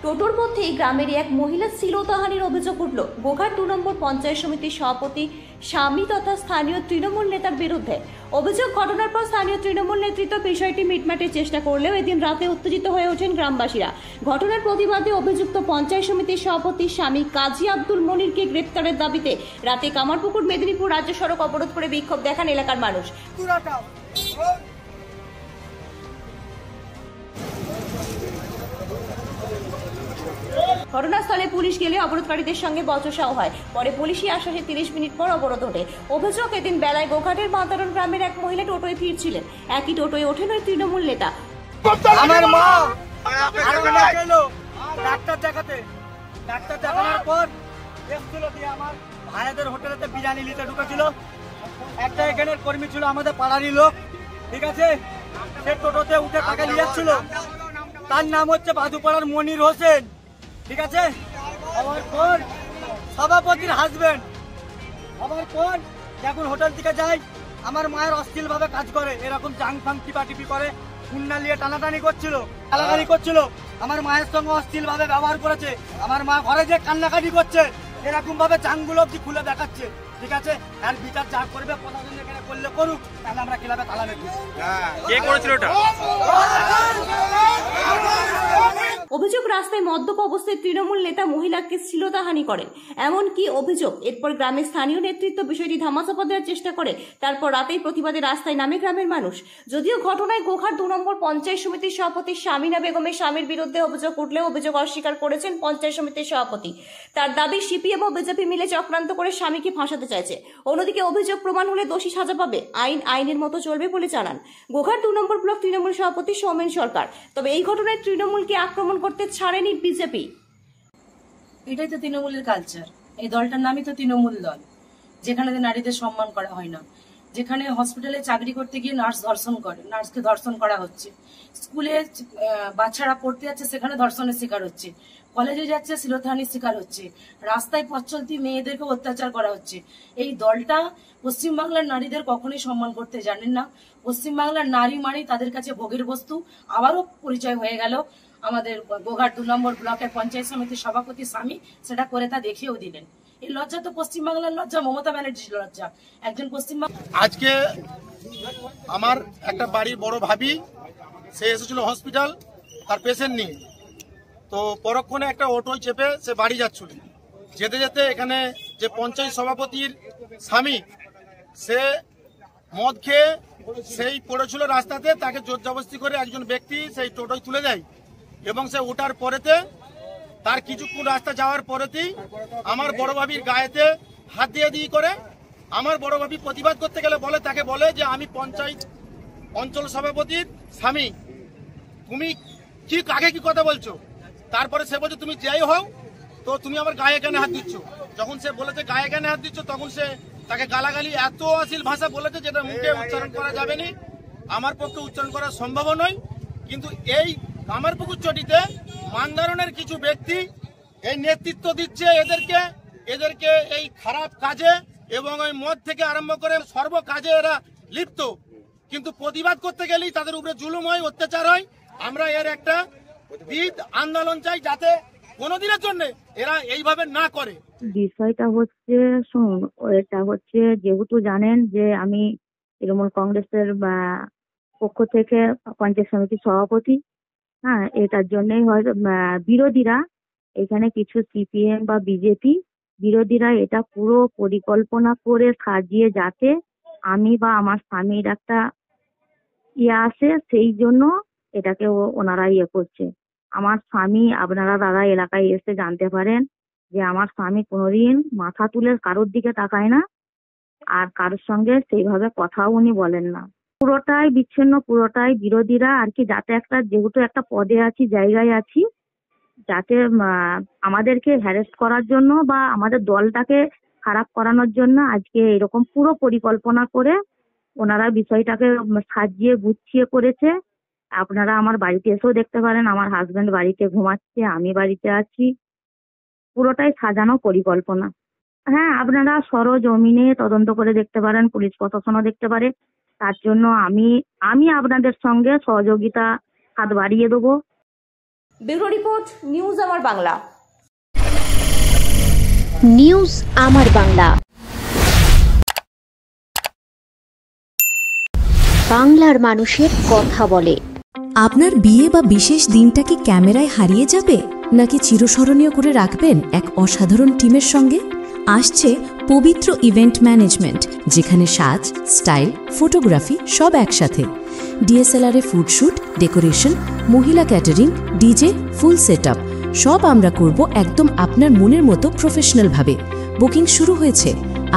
টোটোর মধ্যেই গ্রামের এক মহিলা শ্লীলতাহানির অভিযোগ উঠল গোঘাট 2 নম্বর পঞ্চায়েত সমিতির সভাপতি স্বামী তথা স্থানীয় তৃণমূল নেতার বিরুদ্ধে। অভিযোগ ঘটনার পর স্থানীয় তৃণমূল নেতৃত্ব বিষয়টি মিটমাটের চেষ্টা করলেও এদিন রাতে উত্তেজিত হয়ে ওঠেন গ্রামবাসীরা। ঘটনার প্রতিবাদে অভিযুক্ত পঞ্চায়েত সমিতির সভাপতি স্বামী কাজী আব্দুল মনিরকে গ্রেপ্তারের দাবিতে রাতে কামারপুকুর মেদিনীপুর রাজ্য সড়ক অবরোধ করে বিক্ষোভ দেখান এলাকার মানুষ। ঘটনাস্থলে পুলিশ গেলে অবরোধকারীদের সঙ্গে বচসাও হয়। পরে পুলিশি আশ্বাসে 30 মিনিট পর অবরোধ ওঠে। অভিযোগ এদিন বেলায় গোঘাটের মাতারণ গ্রামের এক মহিলা টোটোয় ফিরছিলেন। একই টোটোয় ওঠেন ওই তৃণমূল নেতা। আমার মা ডাক্তার দেখানোর পর এসছিল দিয়ে আমার ভাইদের হোটেলেতে বিরিয়ানি নিতে ঢুকেছিল। একটা এখানের কর্মী ছিল আমাদের পাড়ারই লোক, ঠিক আছে, সে টোটোতে উঠে টাকা নিয়ে যাচ্ছিল। তার নাম হচ্ছে বাদুপাড়ার মনির হোসেন, ঠিক আছে। আমার পর সভাপতির হাজবেন্ড, আমার পর যখন হোটেল থেকে যাই আমার মায়ের অশ্লীল ভাবে কাজ করে, এরকম জাং ফাং টিপি করে, কুন্না নিয়ে টানাটানি করছিল, গালাগালি করছিল, আমার মায়ের সঙ্গে অশ্লীল ভাবে ব্যবহার করেছে। আমার মা ঘরে যে কান্নাকাটি করছে, এরকম ভাবে জাংগুলো অব্দি খুলে দেখাচ্ছে, ঠিক আছে। আর বিচার যা করবে প্রশাসন এখানে করলে করুক, তাহলে আমরা ক্লাবে তালা মেরে দিই। কে করেছিল এটা? অভিযোগ রাস্তায় মদ্যপ অবস্থায় তৃণমূল নেতা মহিলাকে শ্লীলতাহানি করেন, এমনকি অভিযোগ এরপর গ্রামের স্থানীয় নেতৃত্ব বিষয়টি ধামাচাপা দেওয়ার চেষ্টা করে। তারপর রাতেই প্রতিবাদে রাস্তায় নামে গ্রামের মানুষ। যদিও ঘটনায় গোঘাট 2 নম্বর পঞ্চায়েত সমিতির সভাপতি শামিনা বেগমের স্বামীর বিরুদ্ধে অভিযোগ উঠলেও অভিযোগ অস্বীকার করেছেন পঞ্চায়েত সমিতির সভাপতি। তার দাবি সিপিএম ও বিজেপি মিলে চক্রান্ত করে স্বামীকে ফাঁসাতে চাইছে। অন্যদিকে অভিযোগ প্রমাণ হলে দোষী সাজা পাবে, আইন আইনের মতো চলবে বলে জানান গোঘাট 2 নম্বর ব্লক তৃণমূল সভাপতি সৌমেন সরকার। তবে এই ঘটনায় তৃণমূলকে আক্রমণ করতে ছাড়েনি বিজেপি। এটাই তো তৃণমূলের কালচার। এই দলটার নামই তো তৃণমূল দল, যেখানে নারীদের সম্মান করা হয় না, যেখানে হসপিটালে চাকরি করতে গিয়ে নার্সকে ধর্ষণ করা হচ্ছে, স্কুলে বাচ্চারা পড়তে যাচ্ছে সেখানে ধর্ষণের শিকার হচ্ছে, কলেজে যাচ্ছে শ্লীলতাহানির শিকার হচ্ছে, রাস্তায় পথ চলতি মেয়েদেরকে অত্যাচার করা হচ্ছে। এই দলটা পশ্চিমবাংলার নারীদের কখনোই সম্মান করতে জানেন না। পশ্চিমবাংলার নারী মানে তাদের কাছে ভোগের বস্তু। আবারও পরিচয় হয়ে গেল আমাদের গোঘাট 2 নম্বর ব্লকের পঞ্চায়েত সমিতির সভাপতি স্বামী সেটা করে তা দেখিয়েও দিলেন। এই লজ্জা তো পশ্চিমবাংলার লজ্জা, মমতা ব্যানার্জির লজ্জা। একজন পশ্চিমবাংলা আজকে আমার একটা বাড়ির বড় ভাবি, সে এসেছিল হসপিটাল তার পেশেন্ট নিয়ে, তো পরক্ষণে একটা অটোয় চেপে সে বাড়ি যাচ্ছিল। যেতে যেতে এখানে যে পঞ্চায়েত সভাপতির স্বামী, সে মদ খেয়ে সেই পড়েছিল রাস্তাতে, তাকে জোর জবরদস্তি করে একজন ব্যক্তি সেই টোটোয় তুলে দেয় এবং সে ওঠার পরেতে তার কিছুক্ষণ রাস্তা যাওয়ার পরেতেই আমার বড় ভাবির গায়েতে হাত দিয়ে করে আমার বড় ভাবি প্রতিবাদ করতে গেলে তাকে বলে যে আমি পঞ্চায়েত অঞ্চল সভাপতির স্বামী, তুমি কি কাকে কি কথা বলছো। তারপরে সে বলছে তুমি যাই হও, তো তুমি আমার গায়ে কেন হাত দিচ্ছ। যখন সে বলেছে গায়ে কেন হাত দিচ্ছ, তখন সে তাকে গালাগালি এত অশ্লীল ভাষা বলেছে যেটা মুখে উচ্চারণ করা যাবে না, আমার পক্ষে উচ্চারণ করা সম্ভব নয়। কিন্তু এই কামারপুকুর চটিতে মানধারণের কিছু ব্যক্তি এই নেতৃত্ব দিচ্ছে এদেরকে এই খারাপ কাজে এবং ওই মদ থেকে আরম্ভ করে সর্ব কাজে এরা লিপ্ত। কিন্তু প্রতিবাদ করতে গেলেই তাদের উপরে জুলুম হয়, অত্যাচার হয়। আমরা এর একটা বিদ আন্দোলন চাই, যাতে কোনোদিনের জন্য এরা এইভাবে না করে। বিষয়টা হচ্ছে, শুনুন, এটা হচ্ছে, যেহেতু জানেন যে আমি তৃণমূল কংগ্রেসের পক্ষ থেকে পঞ্চায়েত সমিতির সভাপতি, হ্যাঁ, এটার জন্যই হয়তো বিরোধীরা এখানে কিছু সিপিএম বা বিজেপি বিরোধীরা এটা পুরো পরিকল্পনা করে সাজিয়ে যাতে আমি বা আমার স্বামীর একটা আসে, সেই জন্য এটাকে ওনারা করছে। আমার স্বামী, আপনারা দাদা এলাকায় এসে জানতে পারেন যে আমার স্বামী কোনোদিন মাথা তুলে কারোর দিকে তাকায় না, আর কারোর সঙ্গে সেইভাবে কথাও উনি বলেন না। পুরোটাই বিচ্ছিন্ন, পুরোটাই বিরোধীরা আর কি, যাতে যেহেতু একটা পদে আছি, জায়গায় আছি, যাতে আমাদেরকে হ্যারাস করার জন্য বা আমাদের দলটাকে খারাপ করানোর জন্য আজকে এরকম পুরো পরিকল্পনা করে ওনারা বিষয়টাকে সাজিয়ে গুছিয়ে করেছে। আপনারা আমার বাড়িতে এসেও দেখতে পারেন, আমার হাজবেন্ড বাড়িতে ঘুমাচ্ছে, আমি বাড়িতে আছি, পুরোটাই সাজানো পরিকল্পনা। হ্যাঁ, আপনারা সরজমিনে তদন্ত করে দেখতে পারেন, পুলিশ প্রশাসনও দেখতে পারে। তার জন্য আমি আপনাদের সঙ্গে সহযোগিতা হাত বাড়িয়ে দেবো। ব্যুরো রিপোর্ট, নিউজ আমার বাংলা। নিউজ আমার বাংলা, বাংলার মানুষের কথা বলে। আপনার বিয়ে বা বিশেষ দিনটা কি ক্যামেরায় হারিয়ে যাবে, নাকি চিরস্মরণীয় করে রাখবেন এক অসাধারণ টিমের সঙ্গে? আসছে পবিত্র ইভেন্ট ম্যানেজমেন্ট, যেখানে সাজ, স্টাইল, ফটোগ্রাফি সব একসাথে। ডিএসএলআরে ফুডশুট, ডেকোরেশন, মহিলা ক্যাটারিং, ডিজে, ফুল সেটআপ সব আমরা করব একদম আপনার মনের মতো প্রফেশনালভাবে। বুকিং শুরু হয়েছে।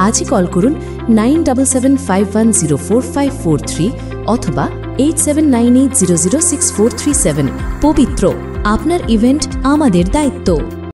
আজই কল করুন 9775104543 অথবা 8798006437। পবিত্র, আপনার ইভেন্ট আমাদের দায়িত্ব।